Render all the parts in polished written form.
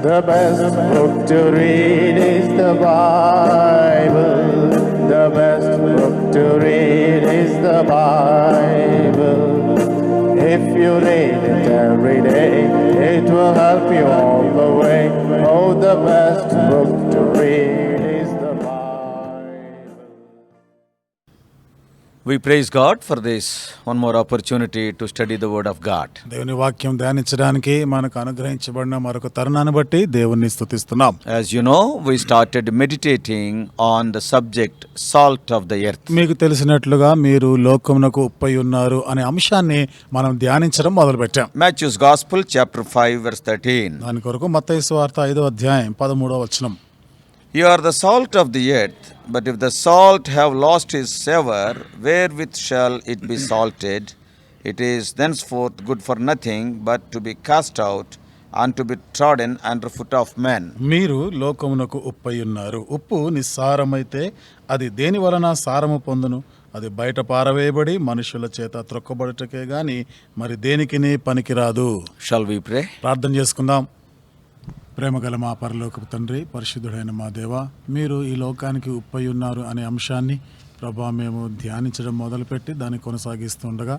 The best book to read is the Bible. The best book to read is the Bible. If you read it every day, it will help you all the way. Oh, the best book to read is the Bible. We praise God for this one more opportunity to study the Word of God. దేవుని వాక్యం ధ్యానించడానికి మనకు అనుగ్రహించబడిన మరొక తరుణాన్ని బట్టి దేవుణ్ణి స్తుతిస్తున్నాం. As you know, we started meditating on the subject salt of the earth. మీకు తెలిసినట్లుగా మీరు లోకమునకు ఉప్పై ఉన్నారు అనే అంశాన్ని మనం ధ్యానించడం మొదలుపెట్టాం. Matthew's Gospel chapter 5 verse 13. దాని కొరకు మత్తయి సువార్త 5వ అధ్యాయం 13వ వచనం. You are the salt of the earth, but if the salt have lost his savour, wherewith shall it be salted? It is thenceforth good for nothing, but to be cast out and to be trodden under foot of men. మీరు లోకమునకు ఉప్పై ఉన్నారు. ఉప్పు నిస్సారమైతే అది దేని వలన సారము పొందును? అది బయట పారవేయబడి మనుషుల చేత త్రొక్కబడుటకే గాని మరి దేనికిని పనికిరాదు. Shall we pray? ప్రార్థన చేసుకుందాం. ప్రేమగల మా పరలోకపు తండ్రి, పరిశుద్ధుడైన మా దేవ, మీరు ఈ లోకానికి ఉప్పై ఉన్నారు అనే అంశాన్ని ప్రభా మేము ధ్యానించడం మొదలుపెట్టి దాన్ని కొనసాగిస్తుండగా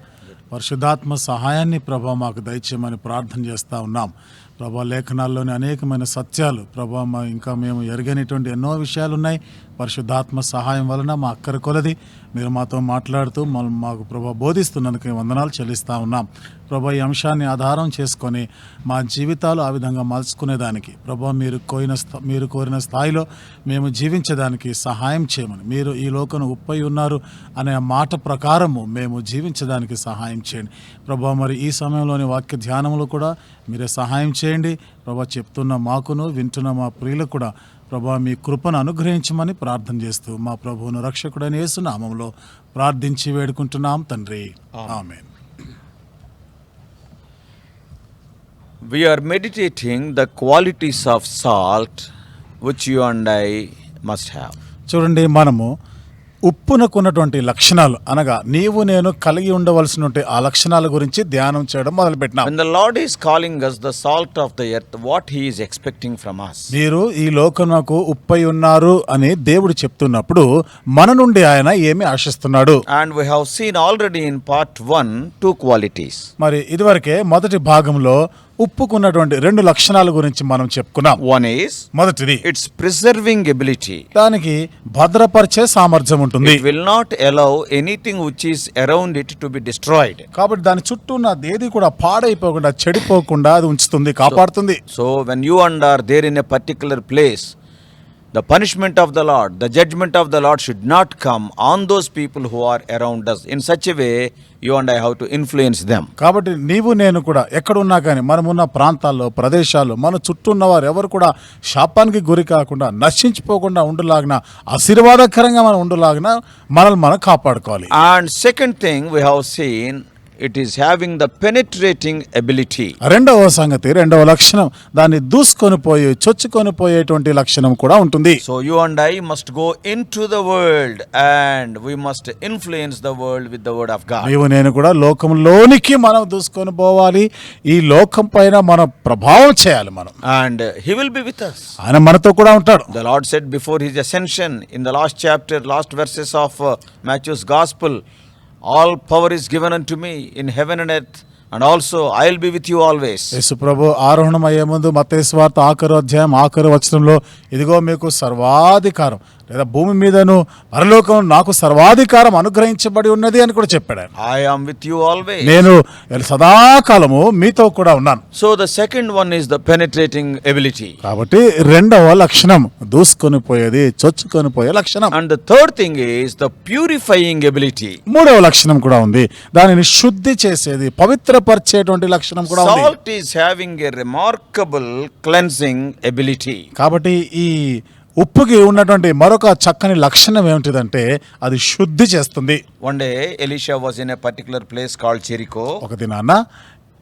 పరిశుద్ధాత్మ సహాయాన్ని ప్రభా మాకు దయచేయమని ప్రార్థన చేస్తూ ఉన్నాం. ప్రభా లేఖనాల్లోని అనేకమైన సత్యాలు ప్రభా ఇంకా మేము ఎరగనిటువంటి ఎన్నో విషయాలు ఉన్నాయి. పరిశుద్ధాత్మ సహాయం వలన మా అక్కర కొలది మీరు మాతో మాట్లాడుతూ మాకు ప్రభా బోధిస్తున్నందుకు వందనాలు చెల్లిస్తూ ఉన్నాం. ప్రభా ఈ అంశాన్ని ఆధారం చేసుకొని మా జీవితాలు ఆ విధంగా మలుచుకునేదానికి ప్రభా మీరు కోరిన స్థాయిలో మేము జీవించడానికి సహాయం చేయమని, మీరు ఈ లోకను ఉప్పై ఉన్నారు అనే మాట ప్రకారము మేము జీవించడానికి సహాయం చేయండి ప్రభా. మరి ఈ సమయంలోని వాక్య ధ్యానములు కూడా మీరే సహాయం చేయండి ప్రభా. చెప్తున్న మాకును వింటున్న మా ప్రియులకు కూడా ప్రభా మీ కృపను అనుగ్రహించమని ప్రార్థన చేస్తూ మా ప్రభువును రక్షకుడైన యేసు నామములో ప్రార్థించి వేడుకుంటున్నాం తండ్రి, ఆమేన్. We are meditating the qualities of salt which you and I must have. చూడండి, మనము ఉప్పునకున్నటువంటి లక్షణాలు అనగా నీవు నేను కలిగి ఉండవలసినటువంటి ఆ లక్షణాల గురించి ధ్యానం చేయడం మొదలుపెట్టినాం. When the Lord is calling us the salt of the earth, what he is expecting from us? మీరు ఈ లోకమునకు ఉప్పై ఉన్నారు అని దేవుడు చెప్తున్నప్పుడు మన నుండి ఆయన ఏమి ఆశిస్తున్నాడు? And we have seen already in part 1 two qualities. మరి ఇదివరకే మొదటి భాగంలో ఉప్పుకున్నటువంటి రెండు లక్షణాల గురించి మనం చెప్పుకున్నాం. One is మొదటిది its preserving ability. దానికి భద్రపరిచే సామర్థ్యం ఉంటుంది. It will not allow anything which is around it to be destroyed. కాబట్టి దాని చుట్టూ ఉన్నది ఏది కూడా పాడైపోకుండా చెడిపోకుండా అది ఉంచుతుంది, కాపాడుతుంది. So when you and are there in a particular place, the punishment of the Lord, the judgment of the Lord should not come on those people who are around us. In such a way, you and I have to influence them. కాబట్టి నీవు నేను కూడా ఎక్కడున్నా కానీ మనమున్న ప్రాంతాల్లో ప్రదేశాల్లో మన చుట్టూ ఉన్నవారు ఎవరు కూడా శాపానికి గురి కాకుండా నశించిపోకుండా ఉండులాగిన ఆశీర్వాదకరంగా మనం ఉండులాగిన మనల్ని మనం కాపాడుకోవాలి. And second thing we have seen, it is having the penetrating ability. రెండవ లక్షణం దాన్ని దూసుకొని పోయి చొచ్చుకొని పోయేటువంటి లక్షణం కూడా ఉంటుంది. So you and I must go into the world and we must influence the world with the word of God. నీవు నేను కూడా లోకంలోనికి మనం దూసుకొని పోవాలి, ఈ లోకం పైన మన ప్రభావం చేయాలి మనం. And he will be with us. ఆయన మనతో కూడా ఉంటాడు. The Lord said before his ascension in the last chapter, last verses of Matthew's Gospel, all power is given unto me in heaven and earth, and also I will be with you always. యేసు ప్రభు ఆరోహణం అయ్యే ముందు మత్తయి సువార్త 6వ అధ్యాయం 6వ వచనంలో ఇదిగో మీకు సర్వాధికారం లేదా భూమి మీదను పరలోకం నాకు సర్వాధికారం అనుగ్రహించబడి ఉన్నది అని కూడా చెప్పాడు. I am with you always. నేను సదాకాలము మీతో కూడా ఉన్నాను. So the second one is the penetrating ability. కాబట్టి రెండవ లక్షణం దూసుకొని పోయేది, చొచ్చుకొని పోయే లక్షణం. And the third thing is the purifying ability. మూడవ లక్షణం కూడా ఉంది, దానిని శుద్ధి చేసేది, పవిత్రపరిచేటువంటి లక్షణం కూడా ఉంది. Salt is having a remarkable cleansing ability. కాబట్టి ఈ ఉప్పుకి ఉన్నటువంటి మరొక చక్కని లక్షణం ఏమిటిదంటే అది శుద్ధి చేస్తుంది. One day Elisha was in a particular place called Jericho. ఒక దినాన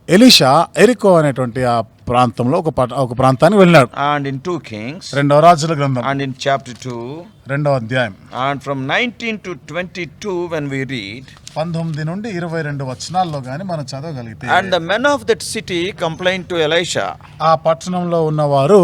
ఎలీషా ఎరికో అనేటువంటి ఆ ప్రాంతంలో ఒక ప్రాంతానికి వెళ్ళినాడు. And in 2 Kings, రెండవ రాజుల గ్రంథం and in chapter 2, రెండవ అధ్యాయం and from 19 to 22 when we read, 19 నుండి 22 వచనాల్లో గాని మనం చదవగలిగితే, and the men of that city complained to Elisha. ఆ పట్టణంలో ఉన్నవారు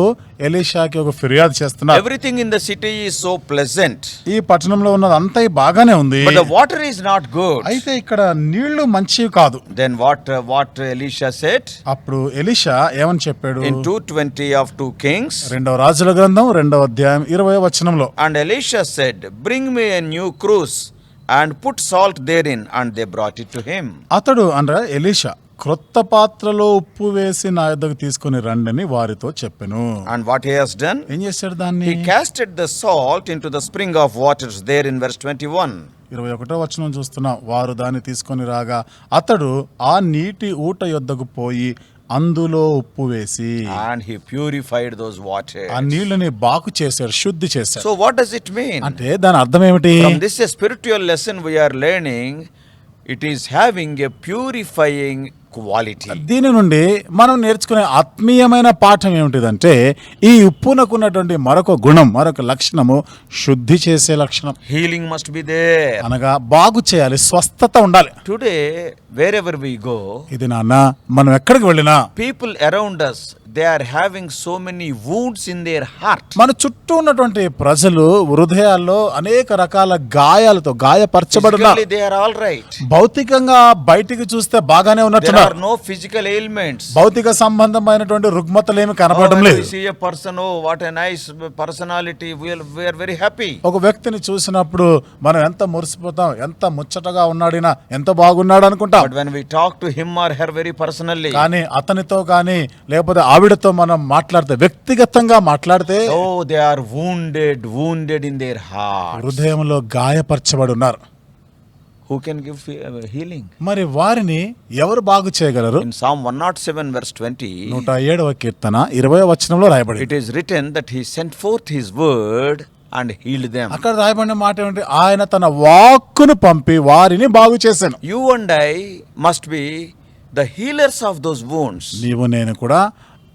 ఎలీషాకి ఒక ఫిర్యాదు చేస్తున్నారు. Everything in the city is so pleasant, ఈ పట్టణంలో ఉన్నదంతా బాగానే ఉంది, but the water is not good. అయితే ఇక్కడ నీళ్లు మంచివి కాదు. Then what Elisha said? అప్పుడు ఎలీషా ఏమని చెప్పాడు? In 2:20 of 2 Kings, రెండవ రాజుల గ్రంథం రెండవ అధ్యాయం 20వ వచనంలో, and Elisha said, bring me a new cruse and put salt therein, and they brought it to him. అతడు అనగా ఎలీషా క్రొత్త పాత్రలో ఉప్పు వేసి నా యొద్దకు తీసుకుని రండని వారితో చెప్పెను. And what he has done? ఏం చేశాడు దాన్ని? He casted the salt into the spring of waters there in verse 21. 21వ వచనం చూస్తున్నాం. వారు దాన్ని తీసుకొని రాగా అతడు ఆ నీటి ఊట యొద్దకు పోయి అందులో ఉప్పు వేసి, and he purified those waters. ఆ నీళ్ళని బాగు చేశాడు, శుద్ధి చేశాడు. So what does it mean? అంటే దాని అర్థం ఏమిటి? From this a spiritual lesson we are learning, it is having a purifying quality. దీని నుండి మనం నేర్చుకునే ఆత్మీయమైన పాఠం ఏమిటిదంటే, ఈ ఉప్పునకున్నటువంటి మరొక గుణం, మరొక లక్షణము శుద్ధి చేసే లక్షణం. Healing must be there. అనగా బాగు చేయాలి, స్వస్థత ఉండాలి. Today wherever we go, ఇది నాన్న మనం ఎక్కడికి వెళ్ళినా people around us, they are having so many wounds in their heart. మన చుట్టూ ఉన్నటువంటి ప్రజలు హృదయాల్లో అనేక రకాల గాయాలతో గాయపరచబడున్నారు. Physically they are all right. భౌతికంగా బయటికి చూస్తే బాగానే There ఉన్నట్టున్నారు. are no physical ailments. భౌతిక సంబంధమైనటువంటి రుగ్మతలు ఏమి కనపడడం When లేదు. we see a person, oh what a nice personality, we are very happy. ఒక వ్యక్తిని చూసినప్పుడు మనం ఎంత మురిసిపోతాం, ఎంత ముచ్చటగా ఉన్నాడినా, ఎంత బాగున్నాడు అనుకుంటాం. But when we talk to him or her very personally, కానీ అతనితో కానీ లేకపోతే ఆవిడతో మనం మాట్లాడితే, వ్యక్తిగతంగా మాట్లాడితే, oh they are wounded in their heart. హృదయంలో గాయపరచబడి ఉన్నారు. Who can give healing? మరి వారిని ఎవరు బాగు చేయగలరు? In Psalm 107 verse 20, 107వ కీర్తన 20వ వచనంలో రాయబడింది. it is written that he sent forth his word and healed them. అక్కడ రాయబడిన మాట ఏమిటి? ఆయన తన వాక్కును పంపి వారిని బాగు చేశాను. You and I must be the healers of those wounds. నీవు నేను కూడా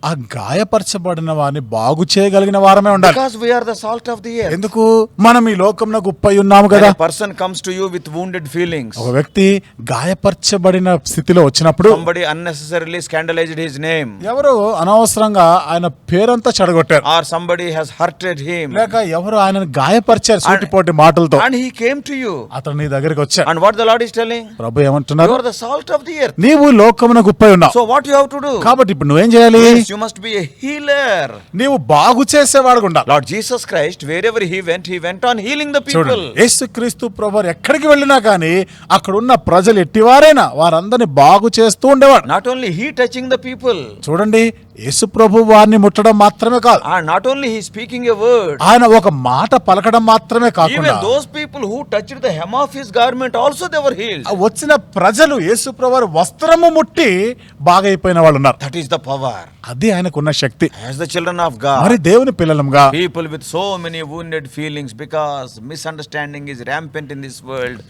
ఆ గాయపరచబడిన వారిని బాగు చేయగలిగిన వారమే ఉండాలి. Because we are the salt of the earth. ఎందుకు? మనం ఈ లోకంలో ఉప్పై ఉన్నాము కదా. When a person comes to you with wounded feelings, ఒక వ్యక్తి గాయపరచబడిన స్థితిలో వచ్చినప్పుడు, somebody unnecessarily scandalized his name, ఎవరు అనవసరంగా ఆయన పేరంతా చెడగొట్టారు, or somebody has hurted him, లేక ఎవరు ఆయనను గాయపరిచారు సూటిపోటి మాటలతో, and he came to you, అతను నీ దగ్గరికి వచ్చాడు. and what the Lord is telling, Prabhu you ఏమంటున్నారు? are the salt of the earth. నీవు లోకమునకు ఉప్పై ఉన్నావు. So what you have to do? కాబట్టి ఇప్పుడు నువ్వేం చేయాలి? You must be a healer. నీవు బాగు చేసేవాడుగా ఉండాలి. Lord Jesus Christ, wherever he went on healing the people. చూడండి, యేసుక్రీస్తు ప్రభువు ఎక్కడికి వెళ్ళినా కానీ అక్కడ ఉన్న ప్రజలు ఎట్టివారైనా వారందరిని బాగు చేస్తూ ఉండేవాడు. Not only he touching the people, చూడండి, యేసు ప్రభు వారిని ముట్టడం మాత్రమే కాదు, and not only he speaking a word, ఆయన ఒక మాట పలకడం మాత్రమే కాకుండా, even those people who touched the hem of his garment also they were healed. వచ్చిన ప్రజలు యేసు ప్రభు వారి వస్త్రము ముట్టి బాగైపోయిన వాళ్ళు ఉన్నారు. That is the power. అది ఆయనకున్న శక్తి. As the children of God, మరి దేవుని పిల్లలంగా people with so many wounded feelings, because misunderstanding is rampant in this world,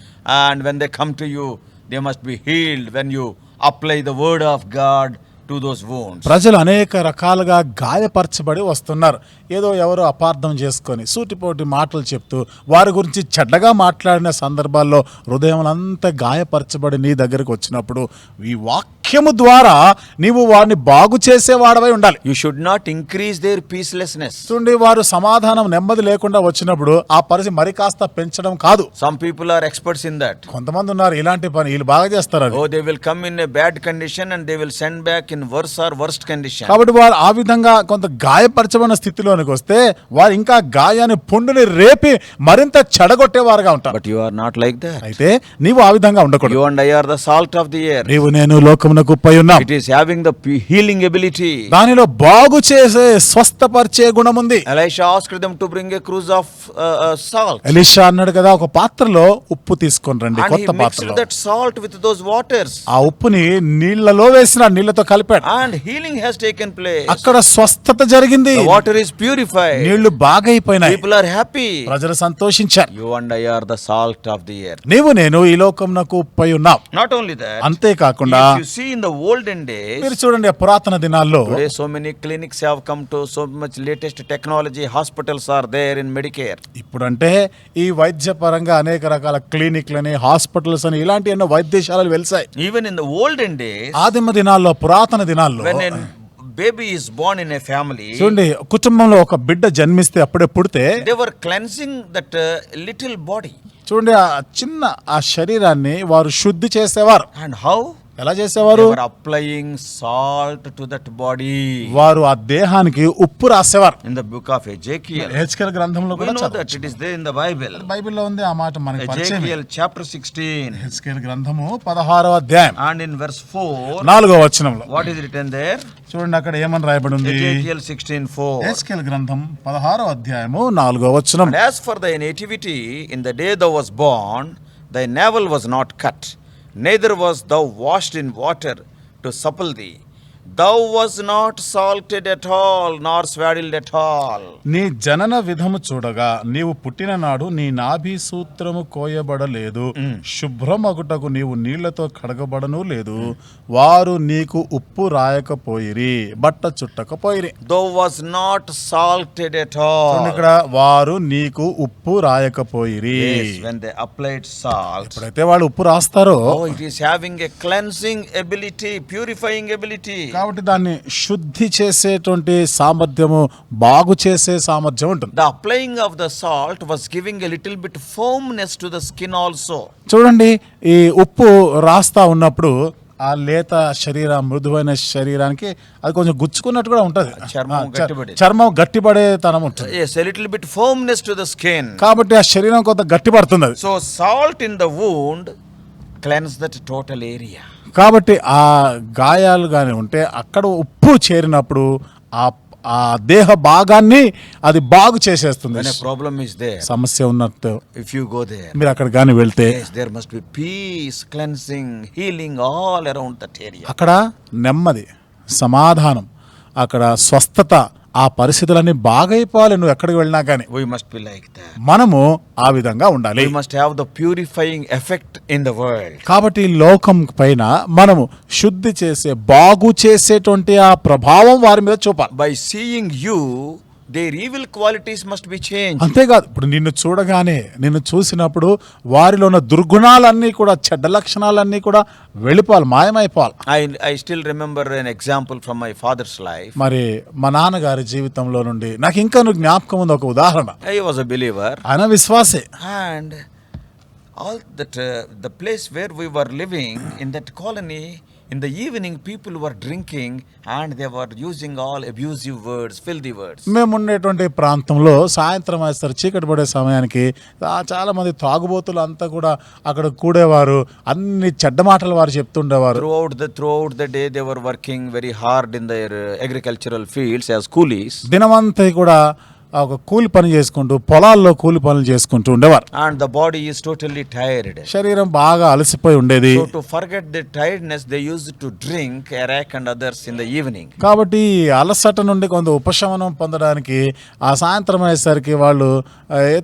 and when they come to you, they must be healed when you apply the word of God to those wounds. ప్రజలు అనేక రకాలుగా గాయపరచబడి వస్తున్నారు. ఏదో ఎవరో అపార్థం చేసుకొని సూటిపోటి మాటలు చెప్తూ వారి గురించి చెడ్డగా మాట్లాడిన సందర్భాల్లో హృదయములంతా గాయపరచబడి నీ దగ్గరికి వచ్చినప్పుడు ఈ వాక్యము ద్వారా నీవు వారిని బాగు చేసేవాడవై ఉండాలి. You should not increase their peacelessness. చూడండి, వారు సమాధానం నెమ్మది లేకుండా వచ్చినప్పుడు ఆ పరిస్థితి మరి కాస్త పెంచడం కాదు. Some people are experts in that. కొంతమంది ఉన్నారు ఇలాంటి పని, వీళ్ళు బాగా చేస్తారు అది. Oh, they will come in a bad condition and they will send back in worse or worst condition. కాబట్టి వారు ఆ విధంగా కొంత గాయపరచబడిన స్థితిలోనికి వస్తే వారు ఇంకా గాయాన్ని పుండుని రేపి మరింత చెడగొట్టేవారుగా ఉంటారు. But you are not like that. అయితే నీవు ఆ విధంగా ఉండకూడదు. You and I are the salt of the earth. నీవు నేను లోకమునకు ఉప్పై ఉన్నాం. It is having the healing ability. దానిలో బాగు చేసే స్వస్థపరిచే గుణం ఉంది. Elisha asked them to bring a cruse of salt. Elisha అన్నాడు కదా, ఒక పాత్రలో ఉప్పు తీసుకొని రండి, And he కొత్త mixed పాత్రలో. that salt with those waters. ఆ ఉప్పుని నీళ్లలో వేసిన, నీళ్లతో కలిపాడు. And healing has taken place. అక్కడ స్వస్థత జరిగింది. The water is purified. నీళ్లు బాగైపోయినాయి. People are happy. ప్రజలు సంతోషించారు. You and I are the salt of the earth. నీవు నేను ఈ లోకమునకు ఉప్పై ఉన్నాం. Not only that, అంతేకాకుండా if you see in the olden days, మీరు చూడండి ఆ పురాతన దినాల్లో today so many clinics have come to, so much latest technology, hospitals are there in Medicare. ఇప్పుడంటే ఈ వైద్యపరంగా అనేక రకాల క్లినిక్లని, హాస్పిటల్స్ అని ఇలాంటి ఎన్నో వైద్యశాలలు వెలిసాయి. Even in the olden days, ఆదిమ దినాల్లో, పురాతన దినాల్లో when a baby is born in a family, చూడండి కుటుంబంలో ఒక బిడ్డ జన్మిస్తే అప్పుడే పుడితే they were cleansing that little body. చూడండి ఆ చిన్న ఆ శరీరాన్ని వారు శుద్ధి చేసేవారు. And how? ఎలా They చేసేవారు? were applying salt to that body. వారు ఆ దేహానికి ఉప్పు రాసేవారు. In the book of Ezekiel, హెచ్కేల్ గ్రంథంలో we కూడా know that it is there in the Bible. బైబిల్లో ఉంది ఆ మాట మనకి పరిచయం. Ezekiel chapter 16 హెచ్కేల్ గ్రంథము 16వ అధ్యాయం and in verse 4, 4వ వచనంలో what is written there? చూడండి అక్కడ ఏమని రాయబడి ఉంది. Ezekiel 16:4. హెచ్కేల్ గ్రంథం 16వ అధ్యాయము 4వ వచనం. And as for thy nativity, in the day thou was born, thy navel was not cut, neither was thou washed in water to supple thee. Thou was not salted at all, nor swaddled at all. నీ జనన విధము చూడగా నీవు పుట్టిన నాడు నీ నాభి సూత్రము కోయబడలేదు, శుభ్రమగుటకు నీవు నీళ్లతో కడగబడను లేదు, వారు నీకు ఉప్పు రాయకపోయిరి, బట్ట చుట్టకపోయిరి. Thou was not salted at all. ఇక్కడ వారు నీకు ఉప్పు రాయకపోయిరి. Yes, when they applied salt, ఎప్పుడైతే వాళ్ళు ఉప్పు రాస్తారో oh, it is having a cleansing ability, purifying ability. కాబట్టి దాన్ని శుద్ధి చేసేటువంటి సామర్థ్యము, బాగు చేసే సామర్థ్యం ఉంటుంది. The applying of the salt was giving a little bit firmness to the skin also. చూడండి ఈ ఉప్పు రాస్తా ఉన్నప్పుడు ఆ లేత శరీరం, మృదువైన శరీరానికి అది కొంచెం గుచ్చుకున్నట్టు కూడా ఉంటది. చర్మం గట్టిపడే తనం ఉంటుంది. Yes, a little bit firmness to the skin. కాబట్టి ఆ శరీరం కొంత గట్టిపడుతుంది అది. So salt in the wound cleanse that total area. కాబట్టి ఆ గాయాలు కానీ ఉంటే అక్కడ ఉప్పు చేరినప్పుడు ఆ ఆ దేహ భాగాన్ని అది బాగు చేసేస్తుంది. When a problem is there, సమస్య ఉన్నట్టు if you go there, మీరు అక్కడ కానీ వెళ్తే yes, there must be peace, cleansing, healing all around that area. అక్కడ నెమ్మది, సమాధానం, అక్కడ స్వస్థత, ఆ పరిస్థితులన్నీ బాగైపోవాలి. నువ్వు ఎక్కడికి వెళ్ళినా కానీ We must be like that. మనము ఆ విధంగా ఉండాలి. We must have the purifying effect in the world. కాబట్టి లోకం పైన మనము శుద్ధి చేసే, బాగు చేసేటువంటి ఆ ప్రభావం వారి మీద చూపాలి. By seeing you, their evil qualities must be changed. అంతేకాదు, ఇప్పుడు నిన్ను చూడగానే, నిన్ను చూసినప్పుడు వారిలో ఉన్న దుర్గుణాలన్నీ కూడా, చెడ్డ లక్షణాలన్నీ కూడా వెళ్ళిపోవాలి, మాయమైపోవాలి. I still remember an example from my father's life. మరి మా నాన్నగారి జీవితంలో నుండి నాకు ఇంకా జ్ఞాపకం ఉంది ఒక ఉదాహరణ. I was a believer, ఆయన విశ్వాసే. and all that the place where we were living in that colony, in the evening people were drinking and they were using all abusive words, filthy words. మేము ఉండేటువంటి ప్రాంతంలో సాయంత్రం వేస్తారు, చీకటి పడే సమయానికి చాలా మంది తాగుబోతులు అంతా కూడా అక్కడ కూడేవారు, అన్ని చెడ్డ మాటలు వారు చెప్తుండేవారు. Throughout the day they were working very hard in their agricultural fields as coolies. దినమంతా కూడా ఒక కూలి పని చేసుకుంటూ, పొలాల్లో కూలి పనులు చేసుకుంటూ ఉండేవారు. And the body is totally tired. శరీరం బాగా అలసిపోయి ఉండేది. So to forget the tiredness, they used to drink arak and others in the evening. కాబట్టి అలసట నుండి కొంత ఉపశమనం పొందడానికి ఆ సాయంత్రం అయ్యేసరికి వాళ్ళు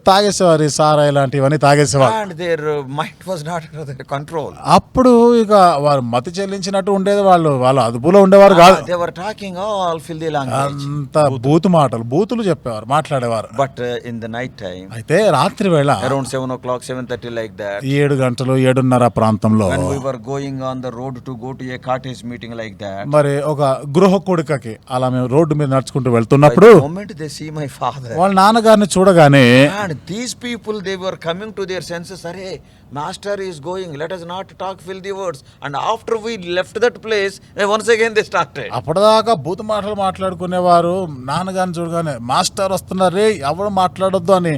తాగేసేవారు, సారాయి లాంటివన్నీ తాగేసేవారు. And their mind was not under their control. అప్పుడు ఇక వారు మతి చెల్లించినట్టు ఉండేది, వాళ్ళు అదుపులో ఉండేవారు కాదు. They were talking all filthy language. అంత బూతులు చెప్పేవారు, మాట్లాడేవారు. But in the night time, అయితే రాత్రి వేళ around 7 o'clock, 7:30 like that, 7 గంటలు 7:30 ప్రాంతంలో when we were going on the road to go to a cottage meeting like that, మరి ఒక గృహ కూడికకి అలా మేము రోడ్డు మీద నడుచుకుంటూ వెళ్తున్నప్పుడు the moment they see my father, వాళ్ళ నాన్నగారిని చూడగానే and these people, they were coming to their senses. Arey, master is going, let us not talk filthy words. And after we left that place, once again they started. అప్పటిదాకా బూతు మాటలు మాట్లాడుకునేవారు, నాన్నగారిని చూడగానే master వస్తున్నారే, ఎవరు మాట్లాడొద్దు అని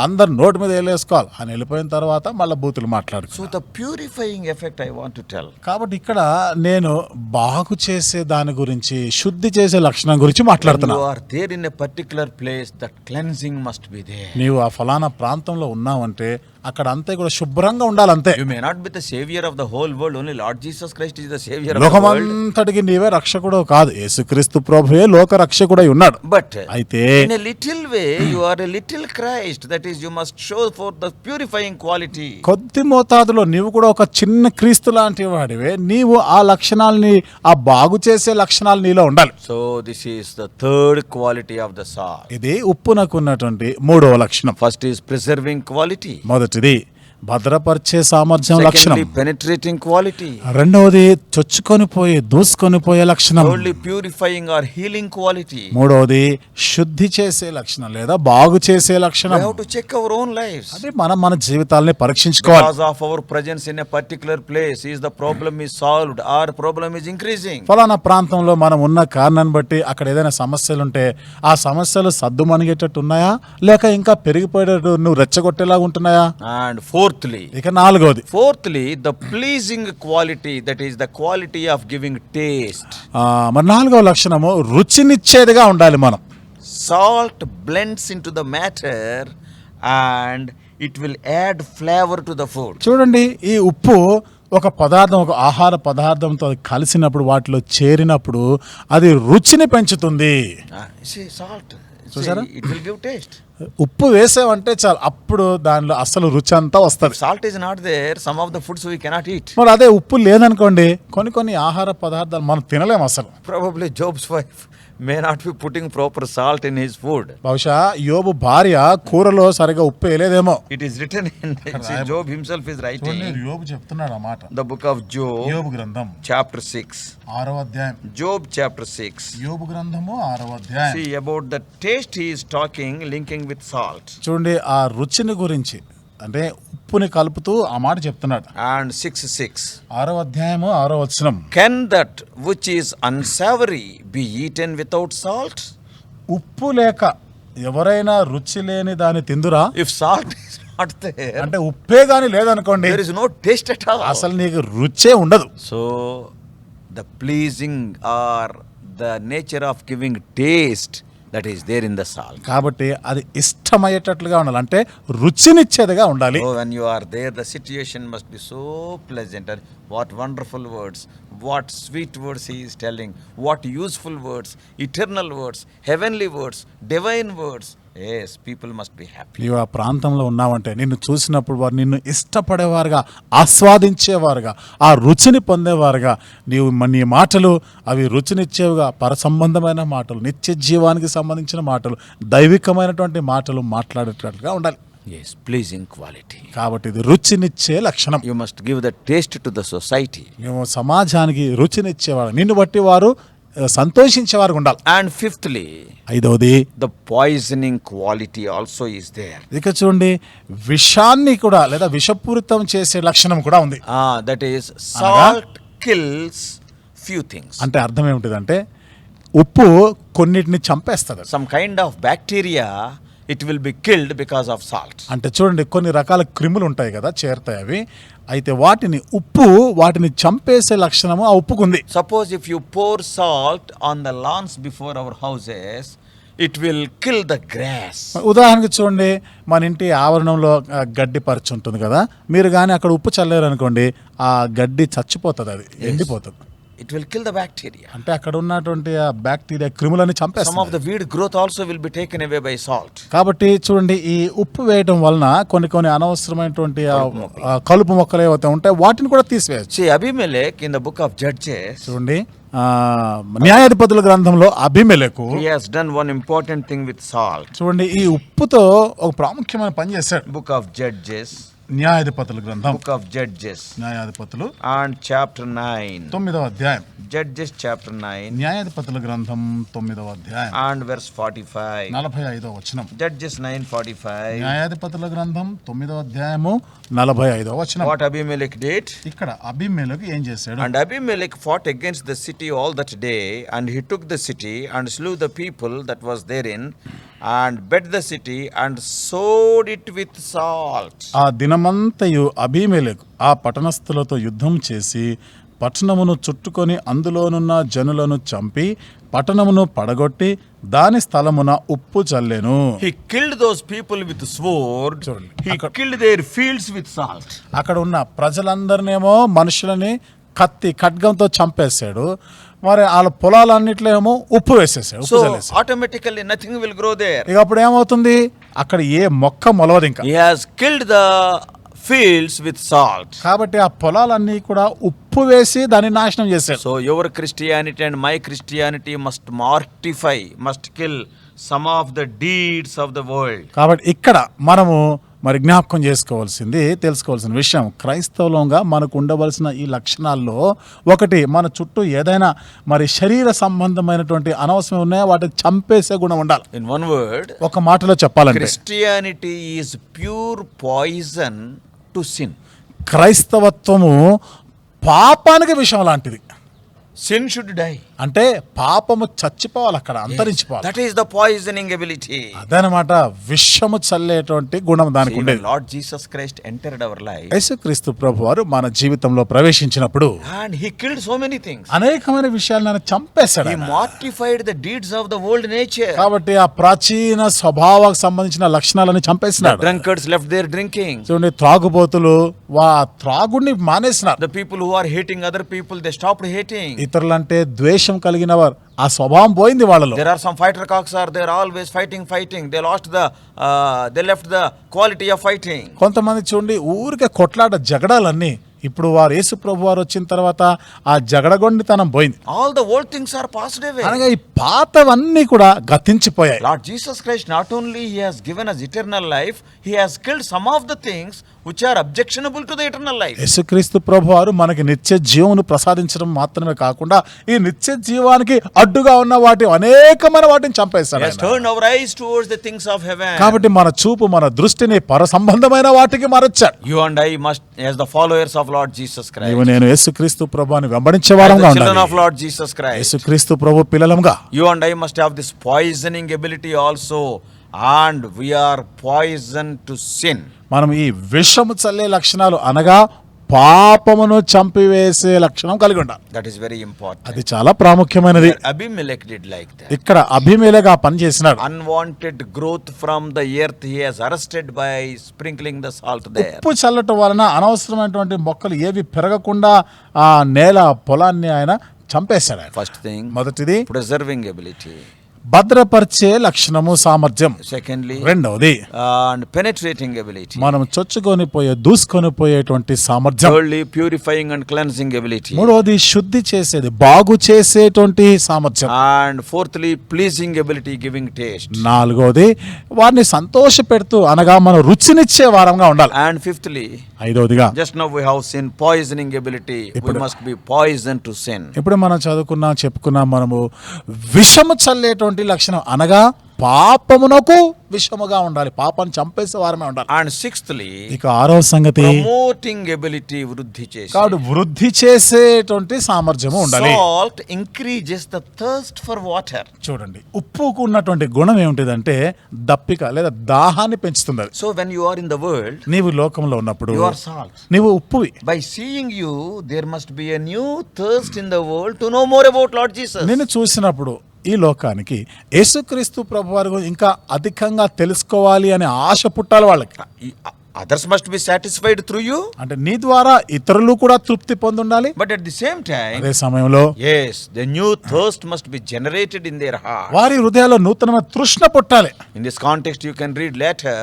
అందరు నోటి మీద వేలేసుకోవాలి అని వెళ్ళిపోయిన తర్వాత మళ్ళీ బూతులు మాట్లాడు. So the purifying effect I want to tell. కాబట్టి ఇక్కడ నేను బాగు చేసే దాని గురించి, శుద్ధి చేసే లక్షణం గురించి మాట్లాడుతున్నా. You are there in a particular place, that cleansing must be there. నీవు ఆ ఫలానా ప్రాంతంలో ఉన్నావంటే అక్కడ అంతే కూడా శుభ్రంగా ఉండాలి అంతే. You may not be the savior of the whole world, only Lord Jesus Christ is the savior of the world. లోకమంతటికి నీవే రక్షకుడు కాదు, యేసుక్రీస్తు ప్రభువే లోక రక్షకుడై ఉన్నాడు. But అయితే in a little way, you are a little Christ. That is, you must show forth the purifying quality. కొద్ది మోతాదులో నీవు కూడా ఒక చిన్న క్రీస్తు లాంటి వాడివే, నీవు ఆ లక్షణాలని, ఆ బాగు చేసే లక్షణాలు నీలో ఉండాలి. So this is the third quality of the salt. ఇది ఉప్పునకు ఉన్నటువంటి మూడవ లక్షణం. First is preserving quality. మొదటిది భద్రపరిచే సామర్థ్యం లక్షణం. Secondly, penetrating quality. రెండవది చొచ్చుకొని పోయే, దూసుకొని పోయే లక్షణం. Thirdly, purifying or healing quality. మూడవది శుద్ధి చేసే లక్షణం లేదా బాగు చేసే లక్షణం. We have to check our own lives. అంటే మనం మన జీవితాలని పరీక్షించుకోవాలి. Because of our presence in a particular place, is the problem is solved or problem is increasing? ఫలానా ప్రాంతంలో మనం ఉన్న కారణాన్ని బట్టి అక్కడ ఏదైనా సమస్యలు ఉంటే ఆ సమస్యలు సద్దుమణిగేటట్టు ఉన్నాయా, లేక ఇంకా పెరిగిపోయేటట్టు నువ్వు రెచ్చగొట్టేలాగా ఉంటున్నాయా? And fourthly, ఇక నాలుగవది, the pleasing quality, that is the quality of giving taste. మరి నాలుగవ లక్షణము రుచినిచ్చేదిగా ఉండాలి మనం. Salt blends into the matter and it will add flavor to the food. చూడండి, ఈ ఉప్పు ఒక పదార్థం, ఒక ఆహార పదార్థంతో కలిసినప్పుడు, వాటిలో చేరినప్పుడు అది రుచిని పెంచుతుంది. See, salt, చూసారా? it will give taste. ఉప్పు వేసామంటే చాలు, అప్పుడు దానిలో అసలు రుచి అంతా వస్తుంది. Salt is not there, some of the foods we cannot eat. మరి అదే ఉప్పు లేదనుకోండి, కొన్ని ఆహార పదార్థాలు మనం తినలేము అసలు. Probably Job's wife may not be putting proper salt in his food. బహుశా యోబు భార్య కూరలో సరిగా ఉప్పు వేయలేదేమో. It is written in Job himself is writing. యోబు చెప్తున్నాడు ఆ మాట. The book of Job, యోబు గ్రంథం chapter 6. 6వ అధ్యాయం. Job chapter 6. యోబు గ్రంథము 6వ అధ్యాయం. See about the taste he is talking, linking with salt. చూడండి, ఆ రుచిని గురించి, అంటే ఉప్పుని కలుపుతూ ఆ మాట చెప్తున్నాడు. And 6:6. 6వ అధ్యాయము 6వ వచనం. Can that which is unsavory be eaten without salt? ఉప్పు లేక ఎవరైనా రుచి లేని దాన్ని తిందురా? If salt is not there, అంటే ఉప్పే గాని లేదనుకోండి, there is no taste at all. అసలు నీకు రుచే ఉండదు. So the pleasing or the nature of giving taste, that is there in the salt. కాబట్టి అది ఇష్టమయ్యేటట్లుగా ఉండాలి, అంటే రుచినిచ్చేదిగా ఉండాలి. Oh, when you are there, the situation must be so pleasant. And what wonderful words, what sweet words he is telling, what useful words, eternal words, heavenly words, divine words. Yes, people must be happy. నీవు ఆ ప్రాంతంలో ఉన్నావంటే నిన్ను చూసినప్పుడు వారు నిన్ను ఇష్టపడేవారుగా, ఆస్వాదించేవారుగా, ఆ రుచిని పొందేవారుగా, నీ మాటలు అవి రుచినిచ్చేవిగా, పరసంబంధమైన మాటలు, నిత్య జీవానికి సంబంధించిన మాటలు, దైవికమైనటువంటి మాటలు మాట్లాడేటట్లుగా ఉండాలి. Yes, pleasing quality. కాబట్టి ఇది రుచినిచ్చే లక్షణం. You must give the taste to the society. మేము సమాజానికి రుచినిచ్చేవారు, నిన్ను బట్టి వారు సంతోషించేవారు ఉండాలి. And fifthly, ఐదవది, the poisoning quality also is there. ఇక చూడండి, విషాన్ని కూడా లేదా విషపూరితం చేసే లక్షణం కూడా ఉంది. That is, salt kills few things. అంటే అర్థం ఏమిటిదంటే, ఉప్పు కొన్నిటిని చంపేస్తుంది. Some kind of bacteria, it will be killed because of salt. అంటే చూడండి, కొన్ని రకాల క్రిములు ఉంటాయి కదా, చేరుతాయి అవి. అయితే వాటిని చంపేసే లక్షణము ఆ ఉప్పుకుంది. Suppose if you pour salt on the lawns before our houses, it will kill the grass. ఉదాహరణకు చూడండి, మన ఇంటి ఆవరణంలో గడ్డి పరచు ఉంటుంది కదా, మీరు కానీ అక్కడ ఉప్పు చల్లారు అనుకోండి, ఆ గడ్డి చచ్చిపోతుంది, అది ఎండిపోతుంది. It will kill the bacteria. అంటే అక్కడ ఉన్నటువంటి ఆ బ్యాక్టీరియా, క్రిములని Some చంపేస్తుంది. of the weed growth also will be taken away by salt. కాబట్టి చూడండి, ఈ ఉప్పు వేయడం వలన కొన్ని అనవసరమైనటువంటి ఆ కలుపు మొక్కలు ఏవైతే ఉంటాయి వాటిని కూడా తీసివేయచ్చు. See, Abimelech in the book of Judges, చూడండి, న్యాయాధిపతుల గ్రంథంలో అబీమెలెకు he has done one important thing with salt. చూడండి, ఈ ఉప్పుతో ఒక ప్రాముఖ్యమైన పని చేశాడు. Book of Judges, న్యాయాధిపతుల గ్రంథం, book of Judges, న్యాయాధిపతులు and chapter 9. 9వ అధ్యాయం. Judges chapter 9 న్యాయాధిపతుల గ్రంథం 9వ అధ్యాయం and verse 45. 45వ వచనం. Judges 9:45. న్యాయాధిపతుల గ్రంథం 9వ అధ్యాయము 45వ వచనం. What Abimelech did? ఇక్కడ అబీమెలెకు ఏం చేశాడు? And Abimelech fought against the city all that day, and he took the city and slew the people that was therein, and bet the city and sowed it with salt. ఆ దినమంతయు అబీమెలెకు ఆ పట్టణస్థులతో యుద్ధం చేసి పట్టణమును చుట్టుకొని అందులోనున్న జనులను చంపి పట్టణమును పడగొట్టి దాని స్థలమున ఉప్పు చల్లెను. He killed those people with sword. చూడండి. He killed their fields with salt. అక్కడ ఉన్న ప్రజలందరినేమో మనుషులని కత్తి ఖడ్గంతో చంపేశాడు. మరి వాళ్ళ పొలాలన్నిట్లో ఏమో ఉప్పు వేసేసాడు, ఉప్పు So చల్లేసాడు. automatically nothing will grow there. ఇక అప్పుడు ఏమవుతుంది, అక్కడ ఏ మొక్క మొలవదు ఇంకా. He has killed the fields with salt. కాబట్టి ఆ పొలాలన్నీ కూడా ఉప్పు వేసి దాన్ని నాశనం చేశాడు. So your Christianity and my Christianity must mortify, must kill some of the deeds of the world. కాబట్టి ఇక్కడ మనము మరి జ్ఞాపకం చేసుకోవాల్సింది, తెలుసుకోవాల్సిన విషయం, క్రైస్తవులంగా మనకు ఉండవలసిన ఈ లక్షణాల్లో ఒకటి, మన చుట్టూ ఏదైనా మరి శరీర సంబంధమైనటువంటి అనవసరం ఉన్నాయో వాటిని చంపేసే గుణం ఉండాలి. In one word, ఒక మాటలో చెప్పాలంటే Christianity is pure poison to sin. క్రైస్తవత్వము పాపానికి విషయం లాంటిది. Sin should die. అంటే పాపము చచ్చిపోవాలి, అక్కడ అంతరించిపోవాలి. That is the poisoning ability. అదనమాట విషము చల్లేటువంటి గుణం దానికి Even ఉండేది. Lord Jesus Christ entered our life యేసుక్రీస్తు ప్రభువారు మన జీవితంలో ప్రవేశించినప్పుడు and he killed so many things. అనేకమైన విషయాలను ఆయన చంపేశాడు. He ఆయన. mortified the deeds of the old nature. కాబట్టి ఆ ప్రాచీన స్వభావానికి సంబంధించిన లక్షణాలను The చంపేసినాడు. drunkards left their drinking. చూడండి, త్రాగుబోతులు త్రాగుడిని మానేసినారు. The people who are hating other people, they stopped hating. ఇతరులంటే ద్వేషం కలిగిన వారు, ఆ స్వభావం పోయింది వాళ్ళలో. There are some fighter cocks are there always fighting. They lost they left the quality of fighting. కొంతమంది చూడండి ఊరికే కొట్లాట జగడాలన్నీ, ఇప్పుడు వారు యేసు ప్రభు వారు వచ్చిన తర్వాత ఆ జగడగొండితనం పోయింది. All the old things are passed away. అనగా ఈ పాతవన్నీ కూడా గతించిపోయాయి. Lord Jesus Christ, not only he has given us eternal life, he has killed some of the things which are objectionable to the eternal life. యేసుక్రీస్తు ప్రభు వారు మనకి నిత్య జీవమును ప్రసాదించడం మాత్రమే కాకుండా ఈ నిత్య జీవానికి అడ్డుగా ఉన్న వాటి అనేకమైన వాటిని చంపేశాడు He has ఆయన. turned our eyes towards the things of heaven. కాబట్టి మన చూపు, మన దృష్టిని పర సంబంధమైన వాటికి మరచాడు. You and I must, as the followers of Lord Jesus Christ, నీవు నేను యేసుక్రీస్తు ప్రభువుని వెంబడించే as వారంగా the children of ఉండాలి. Lord Jesus Christ, యేసుక్రీస్తు ప్రభు పిల్లలంగా you and I must have this poisoning ability also, and we are poison to sin. మనం ఈ విషము చల్లే లక్షణాలు అనగా పాపమును చంపివేసే లక్షణం కలిగి ఉండాలి. That is very important. అది చాలా ప్రాముఖ్యమైనది. Abimelech did like that. ఇక్కడ అభిమేలగా పని చేసినాడు. Unwanted growth from the earth he has arrested by sprinkling the salt there. ఉప్పు చల్లటం వలన అనవసరమైనటువంటి మొక్కలు ఏవి పెరగకుండా ఆ నేల పొలాన్ని ఆయన చంపేశాడు ఆయన. First thing, మొదటిది preserving ability. భద్రపరిచే లక్షణము, సామర్థ్యం. Secondly, రెండవది and penetrating ability. మనం చొచ్చుకొని పోయే, దూసుకొని పోయేటువంటి సామర్థ్యం. Thirdly, purifying and cleansing ability. మూడవది శుద్ధి చేసేది, బాగు చేసేటువంటి సామర్థ్యం. And fourthly, pleasing ability, giving taste. నాలుగవది వారిని సంతోష పెడుతూ అనగా మనం రుచినిచ్చే వారంగా ఉండాలి. And fifthly, ఐదవదిగా just now we have sin, poisoning ability. We must be poison to sin. ఇప్పుడు మనం చెప్పుకున్నాం మనము విషము చల్లేటువంటి లక్షణం అనగా పాపమునకు విషముగా ఉండాలి, పాపాన్ని చంపేసే వారమే ఉండాలి. And sixthly, ఇక ఆరవ సంగతి promoting ability, వృద్ధి చేసి. కాబట్టి వృద్ధి చేసేటువంటి సామర్థ్యము ఉండాలి. Salt increases the thirst for water. చూడండి, ఉప్పుకు ఉన్నటువంటి గుణం ఏమిటిదంటే దప్పిక లేదా దాహాన్ని పెంచుతుంది అది. So when you are in the world, నీవు లోకంలో ఉన్నప్పుడు you are salt. నీవు ఉప్పువి. By seeing you, there must be a new thirst in the world to know more about Lord Jesus. నిన్ను చూసినప్పుడు ఈ లోకానికి యేసుక్రీస్తు ప్రభువారి గురించి ఇంకా అధికంగా తెలుసుకోవాలి అనే ఆశ పుట్టాలి వాళ్ళకి. Others must be satisfied through you. అంటే నీ ద్వారా ఇతరులు కూడా తృప్తి పొందుండాలి. But at the same time, అదే సమయంలో yes, the new thirst must be generated in their heart. వారి హృదయాల్లో నూతనమైన తృష్ణ పుట్టాలి. In this context, you can read later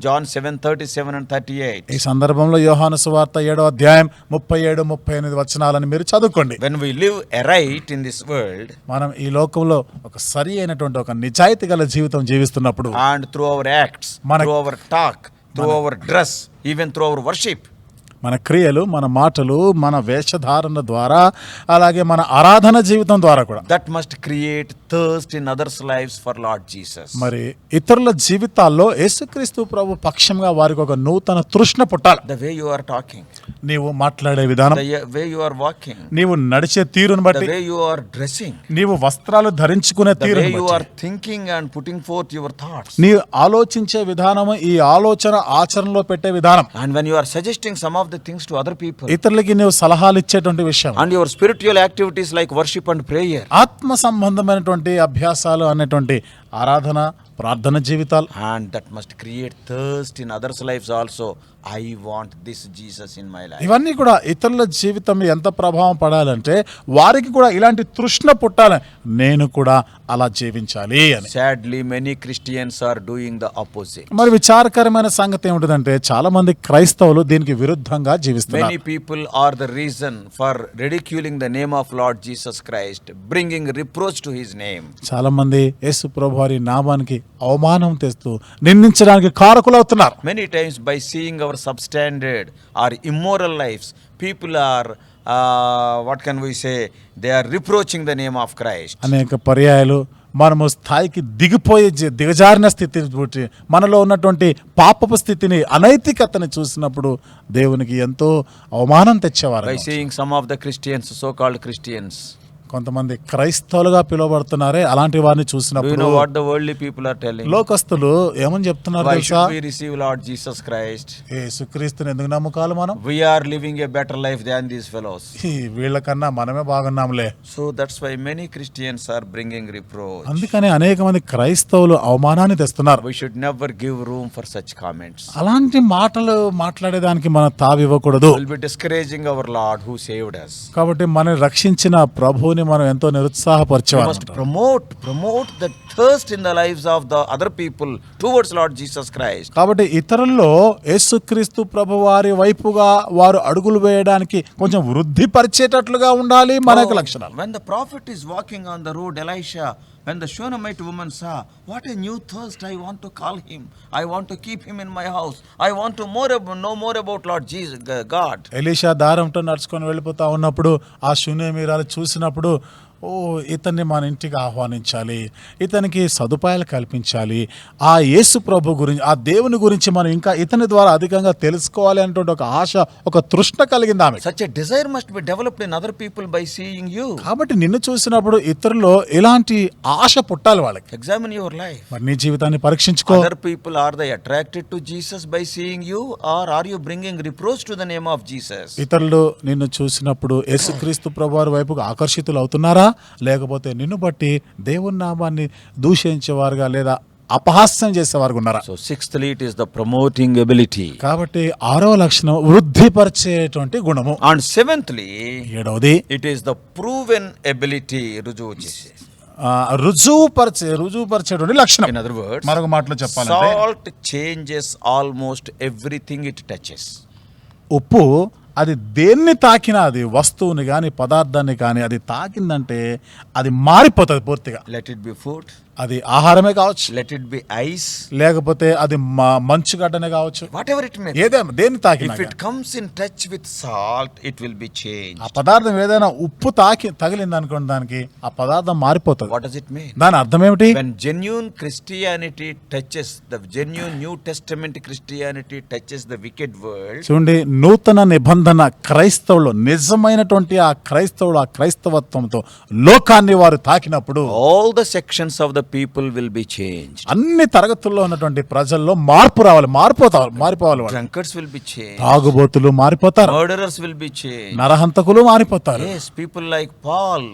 John 7:37 and 38. ఈ సందర్భంలో యోహాను సువార్త 7వ అధ్యాయం 37, 38 వచనాలను మీరు చదువుకోండి. When we live aright in this world, మనం ఈ లోకంలో ఒక సరి అయినటువంటి ఒక నిజాయితీ గల జీవితం జీవిస్తున్నప్పుడు and through our acts, through our talk, through our dress, even through our worship, మన క్రియలు, మన మాటలు, మన వేషధారణ ద్వారా, అలాగే మన ఆరాధన జీవితం ద్వారా కూడా that must create thirst in others' lives for Lord Jesus. మరి ఇతరుల జీవితాల్లో యేసుక్రీస్తు ప్రభు పక్షంగా వారికి ఒక నూతన తృష్ణ పుట్టాలి. The way you are talking, నీవు మాట్లాడే విధానం, the way you are walking, నీవు నడిచే తీరును the బట్టి, way you are dressing, నీవు వస్త్రాలు ధరించుకునే the way తీరును you బట్టి, are thinking and putting forth your thoughts, నీ ఆలోచించే విధానము, ఈ ఆలోచన ఆచరణలో పెట్టే విధానం, and when you are suggesting some of the things to other people, ఇతరులకి నీవు సలహాలు ఇచ్చేటువంటి విషయం, and your spiritual activities like worship and prayer, ఆత్మ సంబంధమైనటువంటి అనేటువంటి అభ్యాసాలు అనేటువంటి ఆరాధన ప్రార్థన జీవితాలు, And that must create thirst in others' lives also. I want this Jesus in my life. ఇవన్నీ కూడా ఇతరుల జీవితం ఎంత ప్రభావం పడాలంటే వారికి కూడా ఇలాంటి తృష్ణ పుట్టాలి, నేను కూడా అలా జీవించాలి అని. Sadly, many Christians are doing the opposite. మరి విచారకరమైన సంగతి ఏమిటంటే చాలా మంది క్రైస్తవులు దీనికి విరుద్ధంగా Many జీవిస్తున్నారు. people are the reason for ridiculing the name of Lord Jesus Christ, bringing reproach to his name. చాలా మంది యేసు ప్రభు వారి నామానికి అవమానం తెస్తూ నిందించడానికి కారకులవుతున్నారు. Many times by seeing our substandard or immoral lives, people are, what can we say, they are reproaching the name of Christ. అనేక పర్యాయాలు మనము స్థాయికి దిగిపోయే దిగజారిన స్థితి పుట్టి మనలో ఉన్నటువంటి పాపపు స్థితిని అనైతికతని చూసినప్పుడు దేవునికి ఎంతో అవమానం తెచ్చేవారు. By seeing some of the Christians, so-called Christians. కొంతమంది క్రైస్తవులుగా పిలువబడుతున్నారే, అలాంటి వారిని Do you చూసినప్పుడు know what the worldly people are telling? లోకస్తులు ఏమని చెప్తున్నారు Why తెలుసా? should we receive Lord Jesus Christ? యేసుక్రీస్తుని ఎందుకు నమ్ముకోవాలి మనం? We are living a better life than these fellows. వీళ్ళకన్నా మనమే బాగున్నాంలే. So that's why many Christians are bringing reproach. అందుకని అనేక మంది క్రైస్తవులు అవమానాన్ని తెస్తున్నారు. We should never give room for such comments. అలాంటి మాటలు మాట్లాడేదానికి మనం తావివ్వకూడదు. We'll be discouraging our Lord who saved us. కాబట్టి మనం రక్షించిన ప్రభువుని మనం ఎంతో We నిరుత్సాహపరిచేవారు. must promote the thirst in the lives of the other people towards Lord Jesus Christ. కాబట్టి ఇతరుల్లో యేసుక్రీస్తు ప్రభు వారి వైపుగా వారు అడుగులు వేయడానికి కొంచెం వృద్ధి పరిచేటట్లుగా ఉండాలి మన యొక్క లక్షణాలు. When the prophet is walking on the road, Elisha, when the Shunammite woman saw, what a new thirst, I want to call him, I want to keep him in my house, I want to know more about Lord Jesus, God. Elisha దారంతో నడుచుకొని వెళ్ళిపోతా ఉన్నప్పుడు ఆ శూన్యమీరాలు చూసినప్పుడు, ఓ ఇతన్ని మన ఇంటికి ఆహ్వానించాలి, ఇతనికి సదుపాయాలు కల్పించాలి, ఆ యేసు ప్రభు గురించి, ఆ దేవుని గురించి మనం ఇంకా ఇతని ద్వారా అధికంగా తెలుసుకోవాలి అనేటువంటి ఒక ఆశ, ఒక తృష్ణ కలిగింది ఆమె. Such a desire must be developed in other people by seeing you. కాబట్టి నిన్ను చూసినప్పుడు ఇతరుల్లో ఇలాంటి ఆశ పుట్టాలి వాళ్ళకి. Examine your life. మరి నీ జీవితాన్ని పరీక్షించుకో. Other people, are they attracted to Jesus by seeing you, or are you bringing reproach to the name of Jesus? ఇతరులు నిన్ను చూసినప్పుడు యేసుక్రీస్తు ప్రభువారి వైపుకు ఆకర్షితులు అవుతున్నారా, లేకపోతే నిన్ను బట్టి దేవుని నామాన్ని దూషించేవారుగా లేదా అపహాస్యం చేసేవారు ఉన్నారా? So sixthly, it is the promoting ability. కాబట్టి ఆరవ లక్షణం వృద్ధిపరిచేటువంటి గుణము. And seventhly, ఏడవది it is the proven ability. రుజువుపరిచేటువంటి లక్షణం. In other words, మరొక మాటలో చెప్పాలంటే salt changes almost everything it touches. ఉప్పు అది దేన్ని తాకినా, అది వస్తువుని కానీ పదార్థాన్ని కానీ అది తాకిందంటే అది మారిపోతుంది పూర్తిగా. Let it be food, అది ఆహారమే కావచ్చు, let it be ice, లేకపోతే అది మంచుగడ్డనే కావచ్చు, whatever it may be. ఏదైనా దేన్ని తాకినా If it comes in touch with salt, it will be changed. ఆ పదార్థం ఏదైనా ఉప్పు తగిలింది అనుకోండి, దానికి ఆ పదార్థం మారిపోతుంది. What does it mean? దాని అర్థం ఏమిటి? When genuine Christianity touches, the genuine New Testament Christianity touches the wicked world, చూడండి, నూతన నిబంధన క్రైస్తవులు, నిజమైనటువంటి ఆ క్రైస్తవులు ఆ క్రైస్తవత్వంతో లోకాన్ని వారు తాకినప్పుడు all the sections of the people will be changed. అన్ని తరగతుల్లో ఉన్నటువంటి ప్రజల్లో మార్పు రావాలి, మారిపోవాలి. Drunkards will be changed. తాగుబోతులు మారిపోతారు, Murderers will be changed. నరహంతకులు మారిపోతారు. Yes, people like Paul.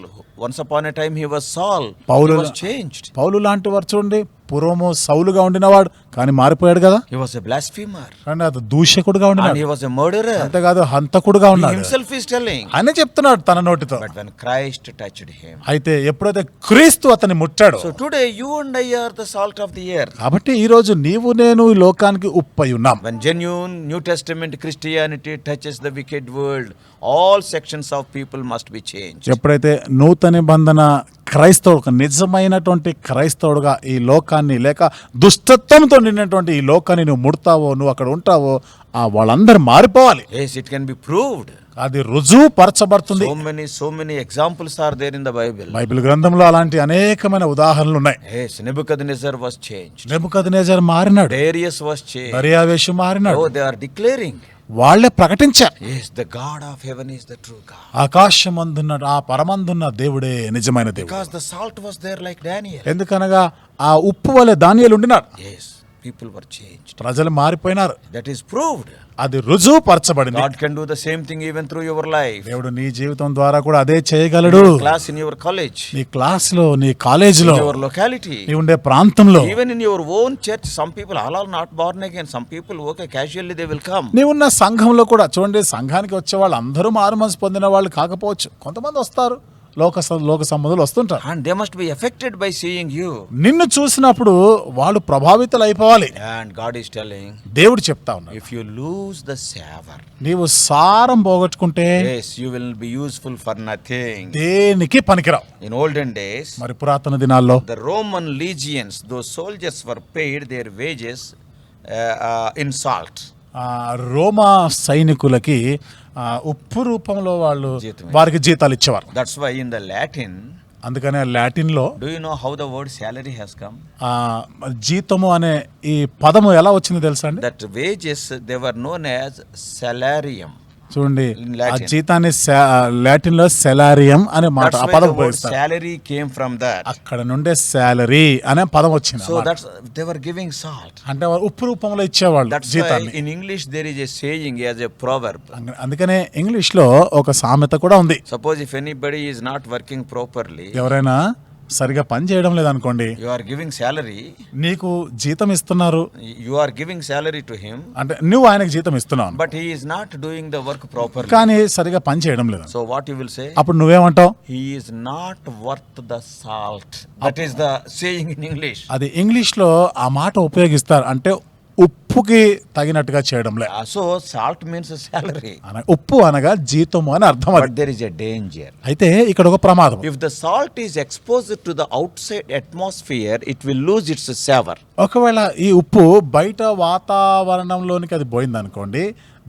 Once upon a time he was Saul. Paul He was changed. పౌలు లాంటి వారు చూడండి, పూర్వము సౌలుగా ఉండినవాడు కానీ మారిపోయాడు కదా. He was a blasphemer. కానీ అది దూషకుడుగా And ఉండినాడు, he was a murderer. అంతేకాదు హంతకుడుగా He ఉన్నాడు. himself is telling. ఆయన చెప్తున్నాడు తన నోటితో. But when Christ touched him. అయితే ఎప్పుడైతే క్రీస్తు అతన్ని ముట్టాడు, So today you and I are the salt of the earth. కాబట్టి ఈ రోజు నీవు నేను ఈ లోకానికి ఉప్పై ఉన్నాం. When genuine New Testament Christianity touches the wicked world, all sections of people must be changed. ఎప్పుడైతే నూతన నిబంధన క్రైస్తవుడు, నిజమైనటువంటి క్రైస్తవుడుగా ఈ లోకాన్ని లేక దుష్టత్వంతో నిన్నటువంటి ఈ లోకాన్ని నువ్వు ముడతావో, నువ్వు అక్కడ ఉంటావో, ఆ వాళ్ళందరూ మారిపోవాలి. Yes, it can be proved. అది రుజువు పరచబడుతుంది. So many examples are there in the Bible. Bible గ్రంథంలో అలాంటి అనేకమైన ఉదాహరణలు ఉన్నాయి. Yes, Nebuchadnezzar was changed. Nebuchadnezzar మారినాడు, Darius was changed. దర్యావేషు మారినాడు. Oh, they are declaring. వాళ్ళే ప్రకటించారు, Yes, the God of heaven is the true God. ఆకాశమందున్న ఆ పరమందున్న దేవుడే నిజమైన దేవుడు. Because the salt was there like Daniel. ఎందుకనగా ఆ ఉప్పు వలె దానియేలు ఉండినాడు. Yes. people were changed. ప్రజలు మారిపోయినారు. That is proved. అది రుజువుపరచబడింది. God can do the same thing even through your life. దేవుడు నీ జీవితం ద్వారా కూడా అదే చేయగలడు. Class in your college, నీ క్లాసులో, నీ కాలేజీలో, in your locality, నీ ఉండే ప్రాంతంలో, even in your own church. Some people all are not born again. Some people okay casually they will come. నీవున్న సంఘంలో కూడా చూడండి, సంఘానికి వచ్చే వాళ్ళు అందరూ మారు మనసు పొందిన వాళ్ళు కాకపోవచ్చు, కొంతమంది వస్తారు, లోక సంబంధులు వస్తుంటారు. And they must be affected by seeing you. నిన్ను చూసినప్పుడు వాళ్ళు ప్రభావితులు అయిపోవాలి. And God is telling, దేవుడు చెప్తా ఉన్నాడు, if you lose the savor, నీవు సారం పోగొట్టుకుంటే yes, you will be useful for nothing. దేనికి పనికిరావు. In olden days, మరి పురాతన దినాల్లో the Roman legions, those soldiers were paid their wages in salt. రోమా సైనికులకి ఉప్పు రూపంలో వాళ్ళు వారికి జీతాలు ఇచ్చేవారు. That's why in the Latin, అందుకనే లాటిన్ లో, do you know how the word salary has come? జీతము అనే ఈ పదము ఎలా వచ్చిందో తెలుసా అండి? That wages, they were known as salarium. చూడండి, In ఆ Latin. జీతాన్ని లాటిన్ లో సెలారియం అనే మాట, That's ఆ why పదం the word ఉపయోగిస్తారు. salary came from that. అక్కడ నుండే శాలరీ అనే పదం వచ్చింది. So that's they were giving salt. అంటే వారు ఉప్పు రూపంలో ఇచ్చేవాళ్ళు That's why జీతాన్ని. in English there is a saying as a proverb. అందుకనే ఇంగ్లీష్ లో ఒక సామెత కూడా ఉంది. Suppose if anybody is not working properly, ఎవరైనా సరిగా పని చేయడం లేదనుకోండి, you are giving salary, నీకు జీతం ఇస్తున్నారు, you are giving salary to him, అంటే నువ్వు ఆయనకు జీతం ఇస్తున్నావు, but he is not doing the work properly. కానీ సరిగా పని చేయడం లేదు. So what you will say? అప్పుడు నువ్వేమంటావు? He is not worth the salt. That is the saying in English. అది ఇంగ్లీష్ లో ఆ మాట ఉపయోగిస్తారు, అంటే ఉప్పుకి తగినట్టుగా చేయడంలే. So salt means a salary. ఉప్పు అనగా జీతము అని అర్థం. But there is a danger. అయితే ఇక్కడ ఒక ప్రమాదం. If the salt is exposed to the outside atmosphere, it will lose its savor. ఒకవేళ ఈ ఉప్పు బయట వాతావరణంలోనికి అది పోయింది అనుకోండి,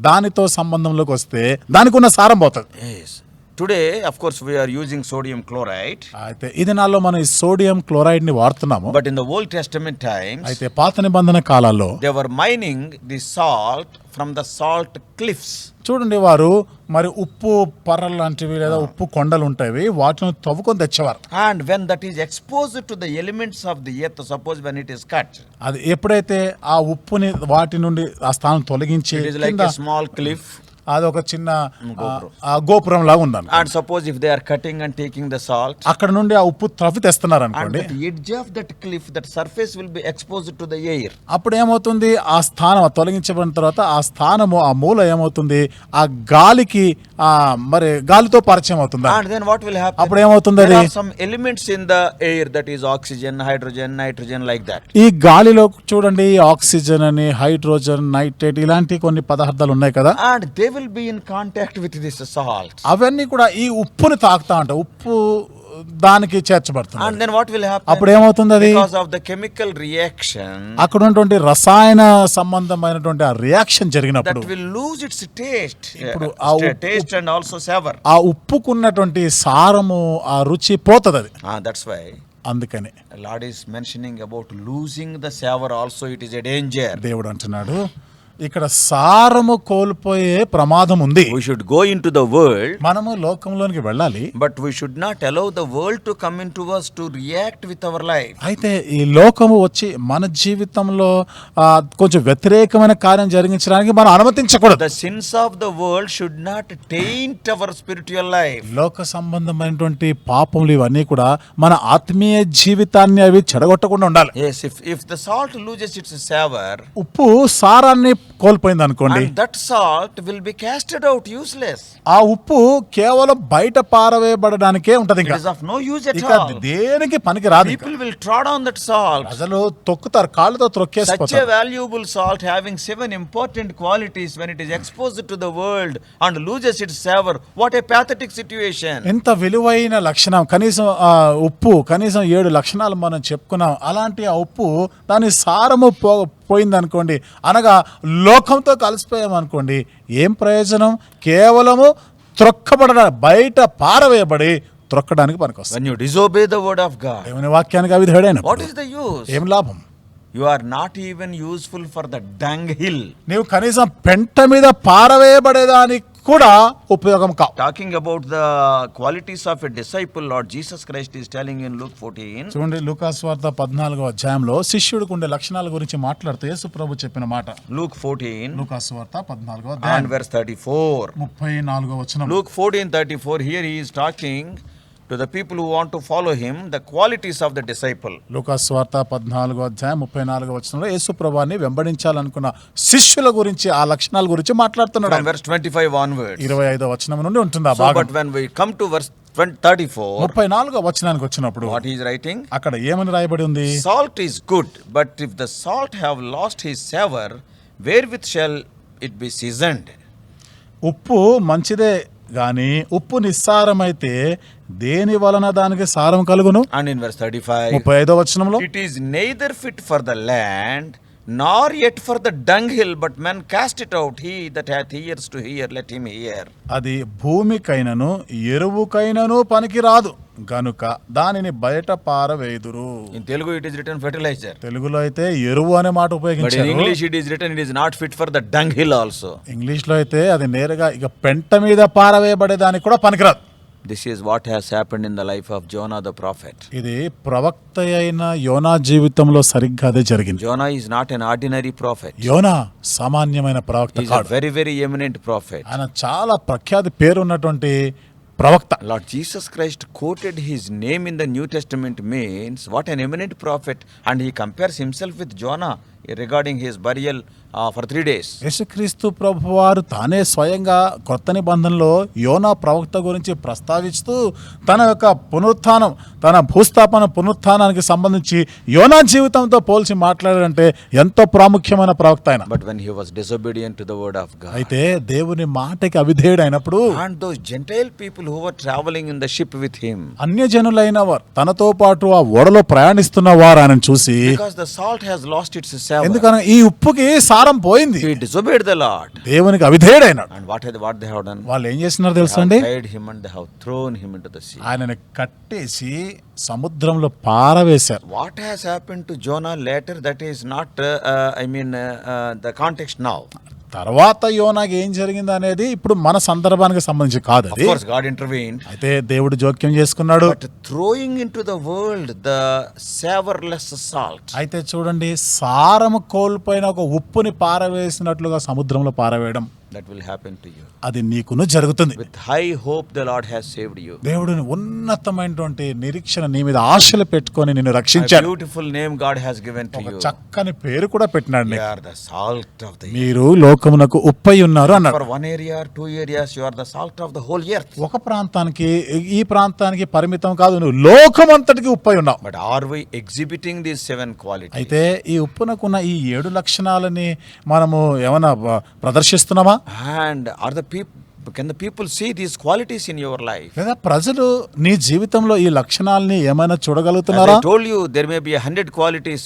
దానితో సంబంధంలోకి వస్తే దానికి ఉన్న సారం పోతుంది. Yes. Today, of course, we are using sodium chloride. అయితే ఈ దినాల్లో మనం ఈ సోడియం క్లోరైడ్ ని వాడుతున్నాము. But in the Old Testament times, అయితే పాత నిబంధన కాలాల్లో they were mining the salt from the salt cliffs. చూడండి, వారు మరి ఉప్పు పర్రలు లాంటివి లేదా ఉప్పు కొండలు ఉంటాయి, వాటిని తవ్వుకొని తెచ్చేవారు. And when that is exposed to the elements of the earth, suppose when it is cut, అది ఎప్పుడైతే ఆ ఉప్పుని వాటి నుండి ఆ స్థానం తొలగించి, it is like a small cliff. అది ఒక చిన్న గోపురం లాగా ఉందని. And suppose if they are cutting and taking the salt, అక్కడ నుండి ఆ ఉప్పు త్రవ్వి తెస్తున్నారు and అనుకోండి, the edge of that cliff, that surface will be exposed to the air. అప్పుడు ఏమవుతుంది, ఆ స్థానం తొలగించబడిన తర్వాత ఆ స్థానము, ఆ మూల ఏమవుతుంది, ఆ గాలికి మరి గాలితో పరిచయం అవుతుంది. And then what will happen? అప్పుడు ఏమవుతుంది, There అది are some elements in the air, that is oxygen, hydrogen, nitrogen, like that. ఈ గాలిలో చూడండి ఆక్సిజన్ అని, హైడ్రోజన్, నైట్రేట్ ఇలాంటి కొన్ని పదార్థాలు ఉన్నాయి కదా, And they will be in contact with this salt. అవన్నీ కూడా ఈ ఉప్పుని తాకుతా ఉంటాయి, ఉప్పు దానికి చేర్చబడుతుంది. And then what will happen? అప్పుడు ఏమవుతుంది, అది Because of the chemical reaction, అక్కడ ఉన్నటువంటి రసాయన సంబంధమైనటువంటి ఆ రియాక్షన్ జరిగినప్పుడు that will lose its taste. ఇప్పుడు ఆ Taste and also savor. ఆ ఉప్పుకున్నటువంటి సారము, ఆ రుచి పోతుంది అది. That's why అందుకని Lord is mentioning about losing the savor also, it is a danger. దేవుడు అంటున్నాడు, ఇక్కడ సారము కోల్పోయే ప్రమాదం ఉంది. We should go into the world, మనము లోకంలోనికి వెళ్ళాలి, but we should not allow the world to come into us to react with our life. అయితే ఈ లోకము వచ్చి మన జీవితంలో కొంచెం వ్యతిరేకమైన కార్యం జరిగించడానికి మనం అనుమతించకూడదు. The sins of the world should not taint our spiritual life. లోక సంబంధమైనటువంటి పాపములు ఇవన్నీ కూడా మన ఆత్మీయ జీవితాన్ని అవి చెడగొట్టకుండా ఉండాలి. Yes, if the salt loses its savor, ఉప్పు సారాన్ని కోల్పోయింది అనుకోండి, and that salt will be casted out useless. ఆ ఉప్పు కేవలం బయట పారవేయబడడానికే ఉంటది, It ఇంకా is of no use at ఇక all. దేనికి పనికి రాదు. People will trod on that salt. ప్రజలు తొక్కుతారు, కాళ్ళతో Such a త్రొక్కేసిపోతారు. valuable salt having 7 important qualities, when it is exposed to the world and loses its savor, what a pathetic situation. ఎంత విలువైన లక్షణం, కనీసం ఉప్పు కనీసం 7 లక్షణాలు మనం చెప్పుకున్నాం, అలాంటి ఆ ఉప్పు దాని సారము పోయింది అనుకోండి, అనగా లోకంతో కలిసిపోయామనుకోండి, ఏం ప్రయోజనం? కేవలము త్రొక్కబడడానికి, బయట పారవేయబడి త్రొక్కడానికి పనికొస్తుంది. When you disobey the word of God, దేవుని వాక్యానికి అవిధేయుడైన what is the use? ఏం లాభం? You are not even useful for the dunghill. నీవు కనీసం పెంట మీద పారవేయబడేదానికి కూడా ఉపయోగం కావు. Talking about the qualities of a disciple, Lord Jesus Christ is telling in Luke 14. చూడండి లూకాసు వార్త 14వ అధ్యాయంలో శిష్యుడికి ఉండే లక్షణాల గురించి మాట్లాడుతూ యేసు ప్రభు చెప్పిన మాట. Luke 14 లూకాసు వార్త 14వ and అధ్యాయం verse 34. 34వ వచనం. Luke 14:34, here he is talking to the people who want to follow him, the qualities of the disciple. లూకాసు వార్త 14వ అధ్యాయం 34వ వచనంలో యేసు ప్రభువుని వెంబడించాలనుకున్న శిష్యుల గురించి ఆ లక్షణాల గురించి మాట్లాడుతున్నాడు. From verse 25 onwards. 25వ వచనం నుండి ఉంటుంది ఆ So, భాగం. but when we come to verse 34, 34వ వచనానికి వచ్చినప్పుడు what he is writing? అక్కడ ఏమని రాయబడి ఉంది? Salt is good, but if the salt have lost his savor, wherewith shall it be seasoned? ఉప్పు మంచిదే గాని ఉప్పు నిస్సారమైతే దేని వలన దానికి సారం కలుగును? And in verse 35, 35వ వచనంలో it is neither fit for the land, nor yet for the dunghill, but men cast it out. He that hath ears to hear, let him hear. అది భూమికైనను ఎరువుకైనను పనికి రాదు గనుక దానిని బయట పారవేయుదురు. In Telugu it is written fertilizer. తెలుగులో అయితే ఎరువు అనే మాట But in ఉపయోగించారు. English it is written it is not fit for the dunghill also. English లో అయితే అది నేరుగా ఇక పెంట మీద పారవేయబడే దానికి కూడా పనికిరాదు. This is what has happened in the life of Jonah the prophet. ఇది ప్రవక్త అయిన యోనా జీవితంలో సరిగ్గా అదే జరిగింది. Jonah is not an ordinary prophet. యోనా సామాన్యమైన ప్రవక్త He is a కాదు. very, very eminent prophet. ఆయన చాలా ప్రఖ్యాతి పేరున్నటువంటి ప్రవక్త. Lord Jesus Christ quoted his name in the New Testament means what an eminent prophet, and he compares himself with Jonah regarding his burial for 3 days. యేసుక్రీస్తు ప్రభువారు తానే స్వయంగా కొత్త నిబంధనలో యోనా ప్రవక్త గురించి ప్రస్తావిస్తూ తన యొక్క పునరుత్థానం, తన భూస్థాపన పునరుత్థానానికి సంబంధించి యోనా జీవితంతో పోల్చి మాట్లాడారంటే ఎంతో ప్రాముఖ్యమైన ప్రవక్త ఆయన. But when he was disobedient to the word of God, అయితే దేవుని మాటకి అవిధేయుడైనప్పుడు and those Gentile people who were traveling in the ship with him, అన్యజనులైన వారు తనతో పాటు ఆ ఓడలో ప్రయాణిస్తున్న వారు ఆయనను చూసి, because the salt has lost its savor, ఎందుకని ఈ ఉప్పుకి సారం పోయింది, he disobeyed the Lord. దేవునికి అవిధేయుడైనాడు. And what they have done? వాళ్ళు ఏం చేస్తున్నారు They తెలుసా have అండి? tied him and they have thrown him into the sea. ఆయనని కట్టేసి సముద్రంలో పారవేశారు. What has happened to Jonah later, that is not the context now. తర్వాత యోనాకి ఏం జరిగింది అనేది ఇప్పుడు మన సందర్భానికి సంబంధించి కాదు Of అది. course God intervened, అయితే దేవుడు జోక్యం చేసుకున్నాడు. but throwing into the world the savorless salt, అయితే చూడండి, సారము కోల్పోయిన ఒక ఉప్పుని పారవేసినట్లుగా సముద్రంలో పారవేయడం that will happen to you. అది నీకును జరుగుతుంది. With high hope the Lord has saved you. దేవుడిని ఉన్నతమైనటువంటి నిరీక్షణ నీ మీద ఆశలు పెట్టుకొని నిన్ను A రక్షించాడు. beautiful name God has given to ఒక you. చక్కని పేరు కూడా పెట్టినాడు You నీకు. are the salt of the earth. మీరు లోకమునకు ఉప్పై ఉన్నారు అన్నాడు. For 1 area or 2 areas you are the salt of the whole earth. ఒక ప్రాంతానికి ఈ ప్రాంతానికి పరిమితం కాదు, నువ్వు లోకమంతటికి ఉప్పై ఉన్నావు. But are we exhibiting these 7 qualities? అయితే ఈ ఉప్పునకున్న ఈ 7 లక్షణాలని మనము ఏమైనా ప్రదర్శిస్తున్నామా? And can the people see these qualities in your life? లేదా ప్రజలు నీ జీవితంలో ఈ లక్షణాలని ఏమైనా As చూడగలుగుతున్నారా? I told you, there may be 100 qualities.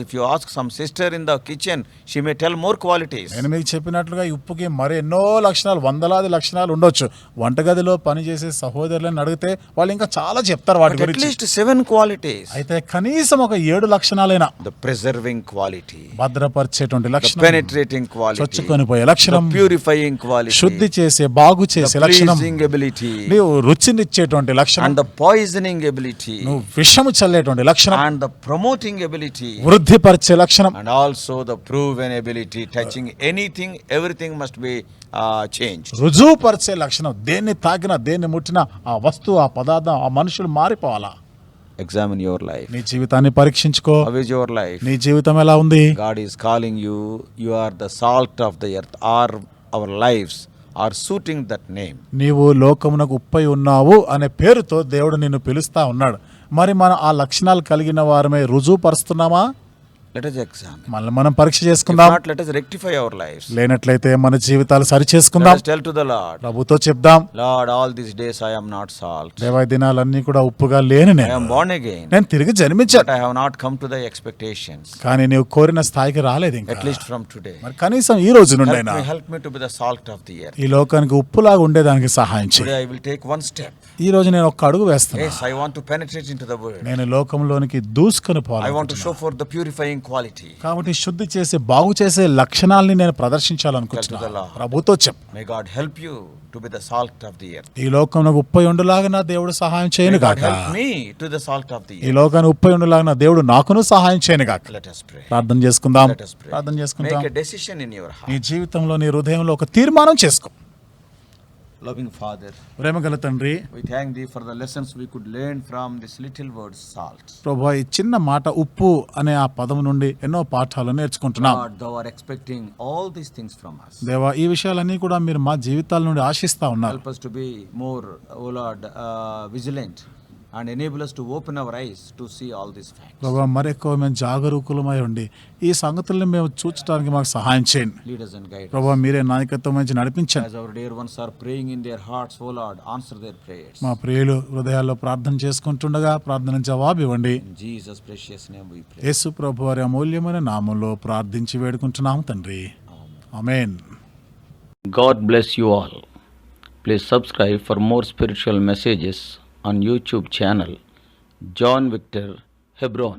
If you ask some sister in the kitchen, she may tell more qualities. నేను మీకు చెప్పినట్లుగా ఈ ఉప్పుకి మరి ఎన్నో లక్షణాలు, వందలాది లక్షణాలు ఉండొచ్చు. వంటగదిలో పనిచేసే సహోదరులను అడిగితే వాళ్ళు ఇంకా చాలా చెప్తారు వాటి But at గురించి. least 7 qualities. అయితే కనీసం ఒక 7 లక్షణాలైనా The preserving quality, భద్రపరిచేటువంటి the లక్షణం, penetrating quality, చొచ్చుకొని పోయే the లక్షణం, purifying quality, శుద్ధి చేసే, బాగు the చేసే లక్షణం, pleasing ability, నీవు రుచినిచ్చేటువంటి లక్షణం, and the poisoning ability, నువ్వు విషము చల్లేటువంటి లక్షణం, and the promoting ability, వృద్ధిపరిచే లక్షణం, and also the proven ability. Touching anything, everything must be changed. రుజువుపరిచే లక్షణం. దేన్ని తాకినా, దేన్ని ముట్టినా ఆ వస్తువు, ఆ పదార్థం, ఆ మనుషులు మారిపోవాలా. Examine your life. నీ జీవితాన్ని పరీక్షించుకో. How is your life? నీ జీవితం ఎలా ఉంది? God is calling you. You are the salt of the earth. Our lives are suiting that name. నీవు లోకమునకు ఉప్పై ఉన్నావు అనే పేరుతో దేవుడు నిన్ను పిలుస్తా ఉన్నాడు. మరి మనం ఆ లక్షణాలు కలిగిన వారమే రుజువుపరుస్తున్నామా? Let us examine. మనల్ని మనం పరీక్ష If చేసుకుందాం. not, let us rectify our lives. లేనట్లయితే మన జీవితాలు సరి Let చేసుకుందాం. us tell to the Lord, ప్రభుతో చెప్దాం, Lord, all these days I am not salt. దేవా దినాలన్నీ కూడా ఉప్పుగా లేని I నేను. am born again, నేను తిరిగి జన్మించాను, but I have not come to the expectations. కానీ నీవు కోరిన స్థాయికి రాలేదు ఇంకా. At least from today. మరి కనీసం ఈ రోజు నుండైనా Help me to be the salt of the earth. ఈ లోకానికి ఉప్పులాగా ఉండేదానికి సహాయం చేయి. Today I will take one step. ఈ రోజు నేను ఒక్క అడుగు వేస్తాను. Yes, I want to penetrate into the world. నేను లోకంలోనికి దూసుకొని I want to పోవాలి. show forth the purifying purifying quality. కాబట్టి శుద్ధి చేసే బాగు చేసే లక్షణాలని నేను Tell to the ప్రదర్శించాలనుకుంటున్నాను. Lord. ప్రభుతో చెప్పు. May God help you to be the salt of the earth. ఈ లోకంలో ఉప్పై ఉండులాగా నా దేవుడు సహాయం చేయను May God గాక. help me to the salt of the ఈ earth. లోకాన్ని ఉప్పై ఉండులాగా నా దేవుడు నాకును సహాయం చేయను గాక. Let us pray. ప్రార్థన చేసుకుందాం. Let us pray. ప్రార్థన చేసుకుందాం. Make a decision in your heart. నీ జీవితంలో నీ హృదయంలో ఒక తీర్మానం చేసుకో. Loving Father, ప్రేమగల తండ్రి, we thank thee for the lessons we could learn from this little word salt. ప్రభువా ఈ చిన్న మాట ఉప్పు అనే ఆ పదం నుండి ఎన్నో పాఠాలు నేర్చుకుంటున్నాం. God, thou art expecting all these things from us. దేవా ఈ విషయాలన్నీ కూడా మీరు మా జీవితాల నుండి ఆశిస్తా ఉన్నారు. Help us to be more, O Lord, vigilant and enable us to open our eyes to see all these facts. ప్రభా మరెక్కువ మేము జాగరూకులమై ఉండి ఈ సంగతుల్ని మేము చూచడానికి మాకు సహాయం చేయండి. Lead us and guide us. ప్రభా మీరే నాయకత్వం నుంచి నడిపించండి. As our dear ones are praying in their hearts, O Lord, answer their prayers. మా ప్రియులు హృదయాల్లో ప్రార్థన చేసుకుంటుండగా ప్రార్థన జవాబు ఇవ్వండి. In Jesus' precious name we pray. యేసు ప్రభు వారి అమూల్యమైన నామంలో ప్రార్థించి వేడుకుంటున్నాం తండ్రి. ఆమేన్. God bless you all. Please subscribe for more spiritual messages on YouTube channel John Victor Hebron.